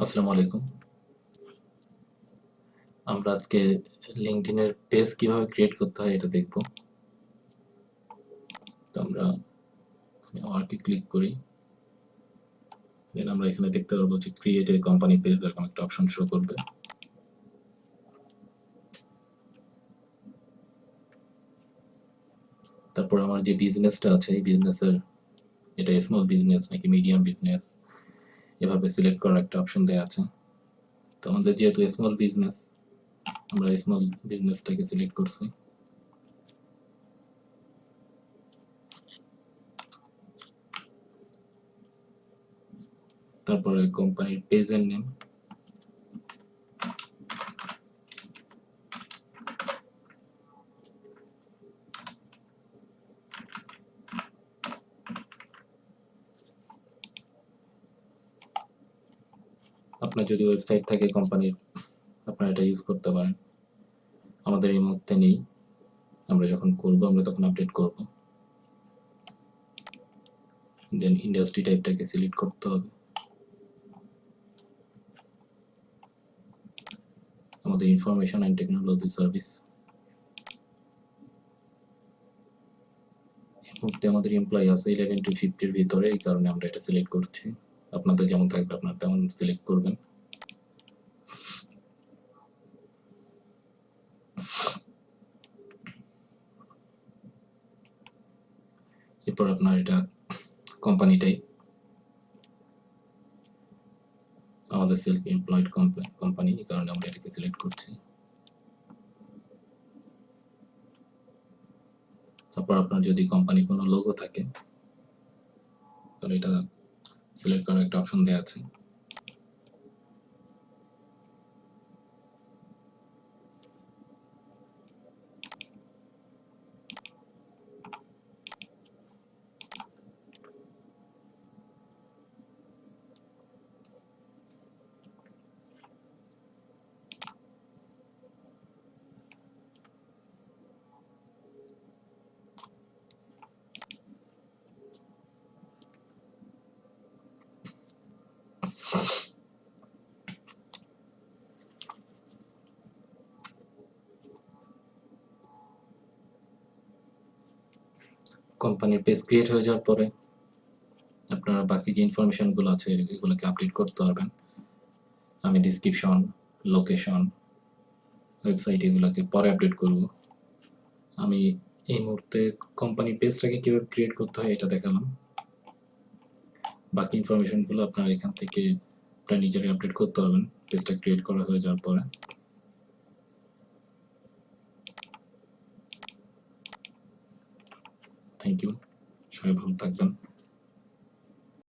আসসালামু আলাইকুম। আমরা আজকে লিঙ্কডইন এর পেজ কিভাবে ক্রিয়েট করতে হয় এটা দেখব। তো আমরা ওয়ার্কে ক্লিক করি। দেন আমরা এখানে দেখতে পারবো যে ক্রিয়েট এ কোম্পানি পেজ এরকম একটা অপশন শো করবে। তারপর আমার যে বিজনেসটা আছে এই বিজনেসের এটা স্মল বিজনেস নাকি মিডিয়াম বিজনেস এভাবে সিলেক্ট করার একটা অপশন দেয়া আছে। তো আমাদের যেহেতু স্মল বিজনেস আমরা স্মল বিজনেসটাকে সিলেক্ট করছি। তারপরে কোম্পানির পেজের নেম, আপনার যদি ওয়েবসাইট থাকে কোম্পানির আপনারা এটা ইউজ করতে পারেন। আমাদের এই মুহূর্তে নেই, আমরা যখন করব আমরা তখন আপডেট করব। দেন ইন্ডাস্ট্রি টাইপটাকে সিলেক্ট করতে হবে। আমাদের ইনফরমেশন অ্যান্ড টেকনোলজি সার্ভিস। এই মুহূর্তে আমাদের এমপ্লয়ি আছে 11 to 50 এর ভিতরে, এই কারণে আমরা এটা সিলেক্ট করছি। আপনাদের যেমন থাকবে আপনারা তেমন সিলেক্ট করবেন। এরপর আপনার এটা কোম্পানি টাইপ, আমাদের সেলফ এমপ্লয়েড কোম্পানি, এই কারণে আমরা এটাকে সিলেক্ট করছি। তারপর আপনার যদি কোম্পানি কোনো লোগো থাকে তাহলে এটা সিলেক্ট করার একটা অপশন দেওয়া আছে। কোম্পানির পেজ ক্রিয়েট হয়ে যাওয়ার পরে আপনারা বাকি যে ইনফরমেশনগুলো আছে এগুলোকে আপডেট করতে পারবেন। আমি ডিসক্রিপশন, লোকেশন, ওয়েবসাইট এগুলোকে পরে আপডেট করব। আমি এই মুহূর্তে কোম্পানি পেজটাকে কিভাবে ক্রিয়েট করতে হয় এটা দেখালাম। বাকি ইনফরমেশনগুলো আপনারা এখান থেকে আপনারা নিজেরাই আপডেট করতে পারবেন পেজটা ক্রিয়েট করা হয়ে যাওয়ার পরে। থ্যাংক ইউ, সবাই ভালো থাকবেন।